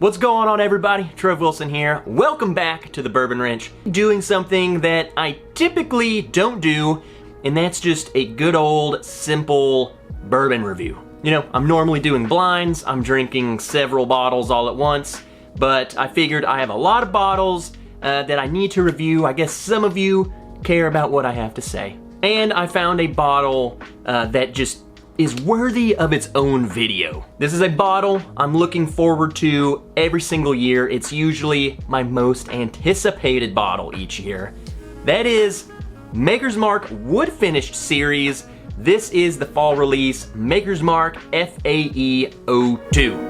What's going on, everybody? Trev Wilson here. Welcome back to the Bourbon Wrench. Doing something that I typically don't do, and that's just a good old, simple bourbon review. You know, I'm normally doing blinds, I'm drinking several bottles all at once, but I figured I have a lot of bottles that I need to review. I guess some of you care about what I have to say. And I found a bottle that just is worthy of its own video. This is a bottle I'm looking forward to every single year. It's usually my most anticipated bottle each year. That is Maker's Mark Wood Finished Series. This is the fall release, Maker's Mark FAE-02.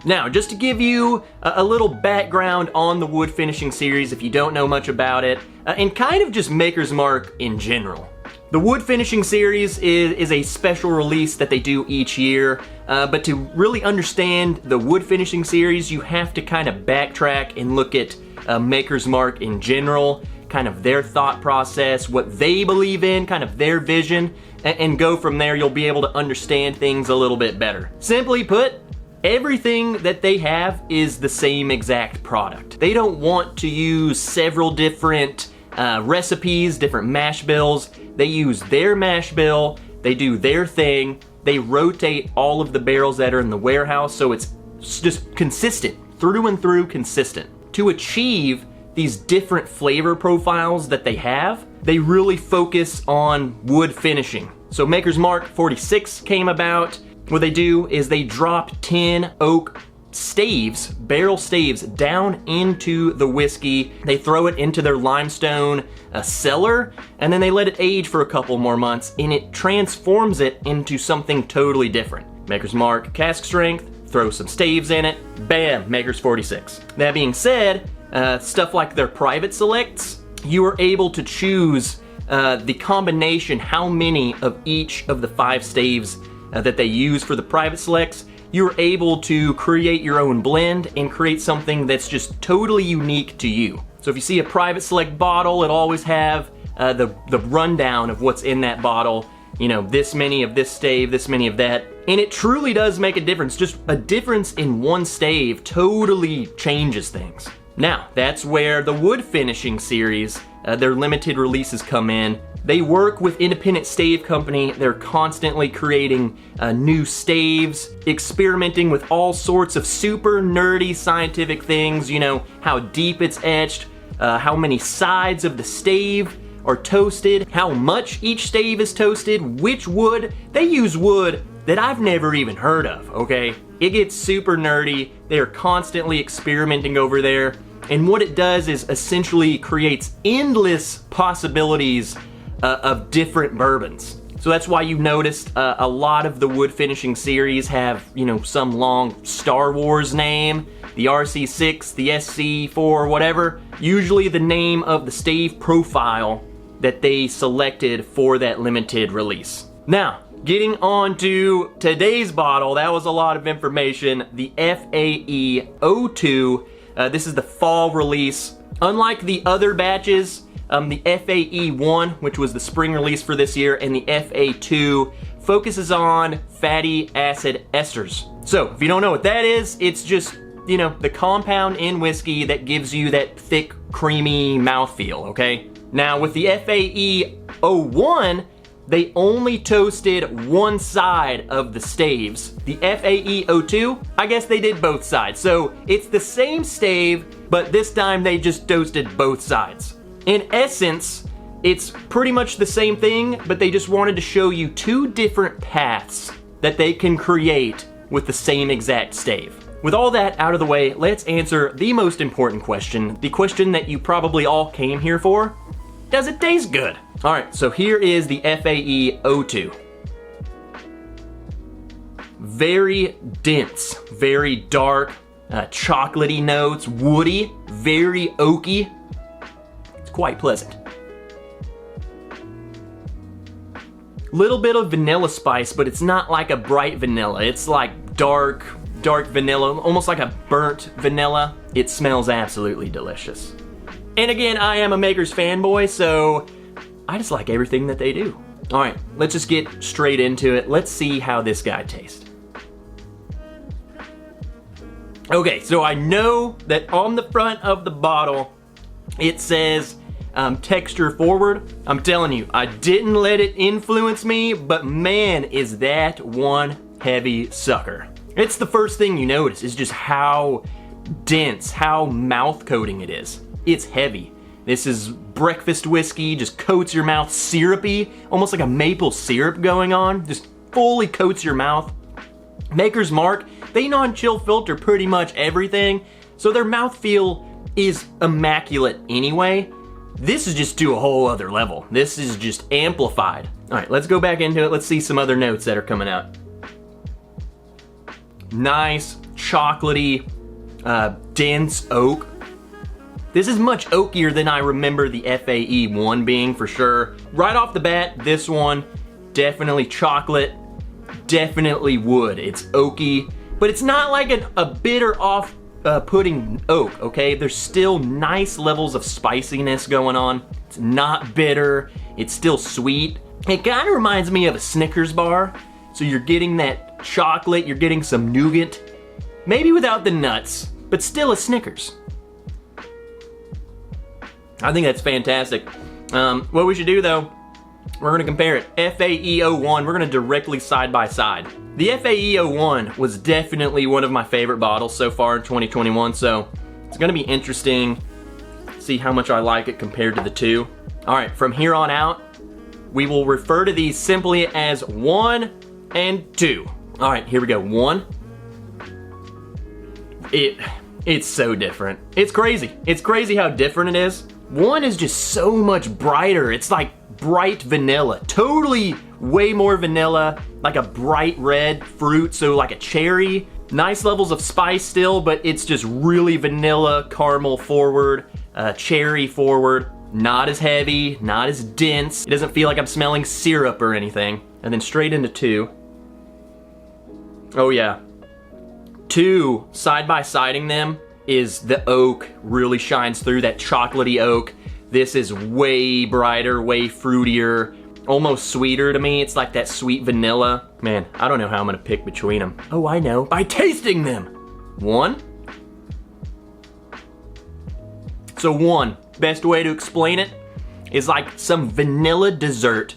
Now, just to give you a little background on the wood finishing series if you don't know much about it, and kind of just Maker's Mark in general. The wood finishing series is a special release that they do each year, but to really understand the wood finishing series, you have to kind of backtrack and look at Maker's Mark in general, kind of their thought process, what they believe in, kind of their vision, and go from there. You'll be able to understand things a little bit better. Simply put, everything that they have is the same exact product. They don't want to use several different recipes, different mash bills. They use their mash bill, they do their thing, they rotate all of the barrels that are in the warehouse, so it's just consistent, through and through consistent. To achieve these different flavor profiles that they have, they really focus on wood finishing. So Maker's Mark 46 came about. What they do is they drop 10 oak staves, barrel staves, down into the whiskey. They throw it into their limestone cellar, and then they let it age for a couple more months, and it transforms it into something totally different. Maker's Mark cask strength, throw some staves in it, bam, Maker's 46. That being said, stuff like their private selects, you are able to choose the combination, how many of each of the 5 staves that they use for the private selects. You're able to create your own blend and create something that's just totally unique to you. So if you see a private select bottle, it'll always have the rundown of what's in that bottle. You know, this many of this stave, this many of that. And it truly does make a difference. Just a difference in one stave totally changes things. Now, that's where the wood finishing series, their limited releases come in. They work with independent stave company. They're constantly creating new staves, experimenting with all sorts of super nerdy scientific things. You know, how deep it's etched, how many sides of the stave are toasted, how much each stave is toasted, which wood. They use wood that I've never even heard of, okay? It gets super nerdy. They're constantly experimenting over there. And what it does is essentially creates endless possibilities of different bourbons. So that's why you noticed a lot of the wood finishing series have, you know, some long Star Wars name, the RC6, the SC4, whatever. Usually the name of the stave profile that they selected for that limited release. Now, getting on to today's bottle, that was a lot of information. The FAE-02, this is the fall release. Unlike the other batches, the FAE-1, which was the spring release for this year, and the FAE-2 focuses on fatty acid esters. So, if you don't know what that is, it's just, you know, the compound in whiskey that gives you that thick, creamy mouthfeel, okay? Now, with the FAE-01, they only toasted one side of the staves. The FAE-02, I guess they did both sides. So, it's the same stave, but this time they just toasted both sides. In essence, it's pretty much the same thing, but they just wanted to show you 2 different paths that they can create with the same exact stave. With all that out of the way, let's answer the most important question, the question that you probably all came here for. Does it taste good? All right, so here is the FAE-02. Very dense, very dark, chocolatey notes, woody, very oaky. It's quite pleasant. Little bit of vanilla spice, but it's not like a bright vanilla. It's like dark vanilla, almost like a burnt vanilla. It smells absolutely delicious. And again, I am a Maker's fanboy, so I just like everything that they do. All right, let's just get straight into it. Let's see how this guy tastes. Okay, so I know that on the front of the bottle, it says texture forward. I'm telling you, I didn't let it influence me, but man, is that one heavy sucker. It's the first thing you notice is just how dense, how mouth coating it is. It's heavy. This is breakfast whiskey, just coats your mouth, syrupy, almost like a maple syrup going on, just fully coats your mouth. Maker's Mark, they non-chill filter pretty much everything, so their mouthfeel is immaculate anyway. This is just to a whole other level. This is just amplified. All right, let's go back into it. Let's see some other notes that are coming out. Nice, chocolatey, dense oak. This is much oakier than I remember the FAE-01 being for sure. Right off the bat, this one, definitely chocolate, definitely wood. It's oaky, but it's not like a bitter off-putting oak, okay? There's still nice levels of spiciness going on. It's not bitter, it's still sweet. It kind of reminds me of a Snickers bar. So you're getting that chocolate, you're getting some nougat, maybe without the nuts, but still a Snickers. I think that's fantastic. What we should do though, we're gonna compare it. FAE-01, we're gonna directly side by side. The FAE-01 was definitely one of my favorite bottles so far in 2021, so it's gonna be interesting to see how much I like it compared to the two. All right, from here on out, we will refer to these simply as 1 and 2. All right, here we go, 1. It's so different. It's crazy. It's crazy how different it is. 1 is just so much brighter. It's like bright vanilla. Totally way more vanilla, like a bright red fruit, so like a cherry. Nice levels of spice still, but it's just really vanilla, caramel forward, cherry forward. Not as heavy, not as dense. It doesn't feel like I'm smelling syrup or anything. And then straight into 2. Oh yeah. 2, side by siding them, is the oak really shines through, that chocolatey oak. This is way brighter, way fruitier, almost sweeter to me. It's like that sweet vanilla. Man, I don't know how I'm gonna pick between them. Oh, I know, by tasting them. 1. So 1, best way to explain it is like some vanilla dessert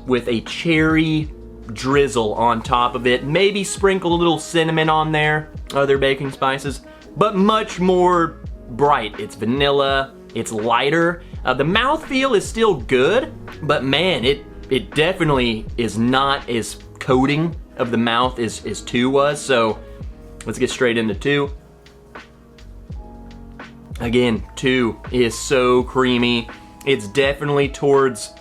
with a cherry drizzle on top of it. Maybe sprinkle a little cinnamon on there, other baking spices, but much more bright. It's vanilla, it's lighter. The mouthfeel is still good, but man, it definitely is not as coating of the mouth as 2 was, so let's get straight into 2. Again, 2 is so creamy. It's definitely towards,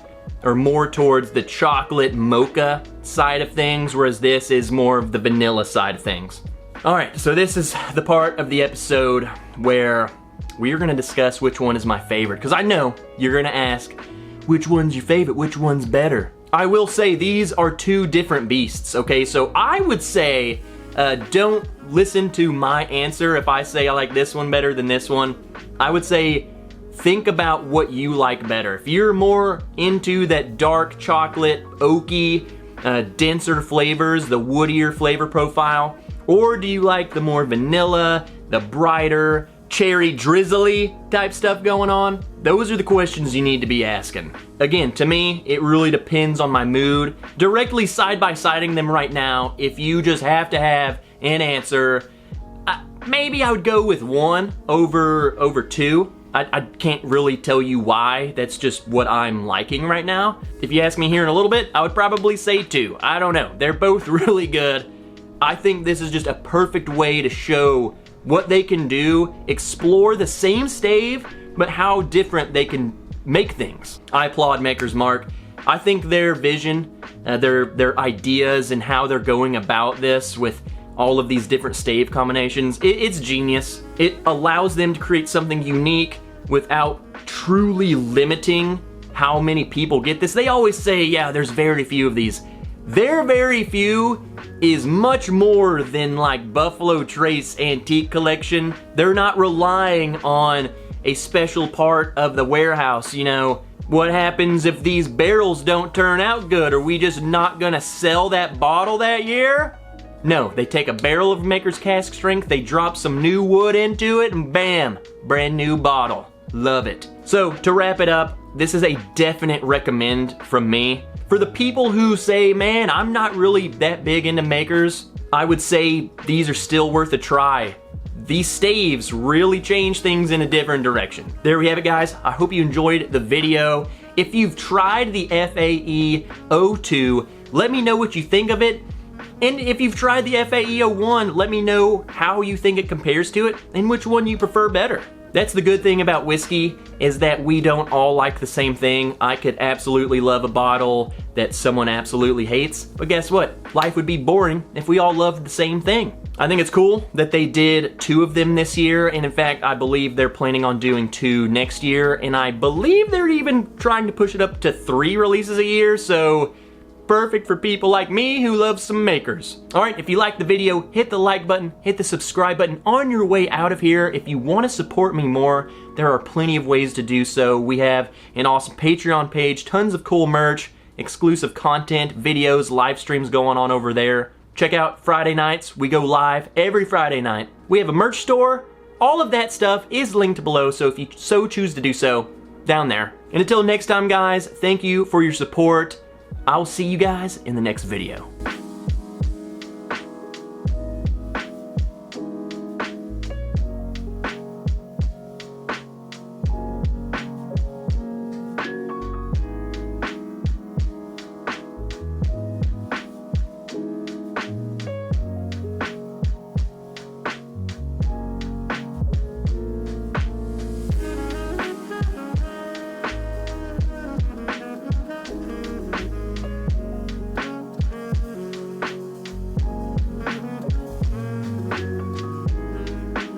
or more towards the chocolate mocha side of things, whereas this is more of the vanilla side of things. All right, so this is the part of the episode where we are gonna discuss which one is my favorite, because I know you're gonna ask, which one's your favorite, which one's better? I will say these are 2 different beasts, okay? So I would say, don't listen to my answer if I say I like this one better than this one. I would say, think about what you like better. If you're more into that dark chocolate, oaky, denser flavors, the woodier flavor profile, or do you like the more vanilla, the brighter, cherry drizzly type stuff going on? Those are the questions you need to be asking. Again, to me, it really depends on my mood. Directly side by siding them right now, if you just have to have an answer, maybe I would go with 1 over 2. I can't really tell you why. That's just what I'm liking right now. If you ask me here in a little bit, I would probably say 2. I don't know. They're both really good. I think this is just a perfect way to show what they can do, explore the same stave, but how different they can make things. I applaud Maker's Mark. I think their vision, their ideas and how they're going about this with all of these different stave combinations, it's genius. It allows them to create something unique without truly limiting how many people get this. They always say, yeah, there's very few of these. Their very few is much more than like Buffalo Trace Antique Collection. They're not relying on a special part of the warehouse, you know. What happens if these barrels don't turn out good? Are we just not gonna sell that bottle that year? No, they take a barrel of Maker's Cask Strength, they drop some new wood into it, and bam, brand new bottle. Love it. So to wrap it up, this is a definite recommend from me. For the people who say, man, I'm not really that big into Makers, I would say these are still worth a try. These staves really change things in a different direction. There we have it, guys. I hope you enjoyed the video. If you've tried the FAE-02, let me know what you think of it. And if you've tried the FAE-01, let me know how you think it compares to it and which one you prefer better. That's the good thing about whiskey, is that we don't all like the same thing. I could absolutely love a bottle that someone absolutely hates, but guess what? Life would be boring if we all loved the same thing. I think it's cool that they did 2 of them this year, and in fact, I believe they're planning on doing 2 next year, and I believe they're even trying to push it up to 3 releases a year, so perfect for people like me who love some Makers. All right, if you liked the video, hit the like button, hit the subscribe button on your way out of here. If you want to support me more, there are plenty of ways to do so. We have an awesome Patreon page, tons of cool merch, exclusive content, videos, live streams going on over there. Check out Friday nights. We go live every Friday night. We have a merch store. All of that stuff is linked below, so if you so choose to do so, down there. And until next time, guys, thank you for your support. I'll see you guys in the next video.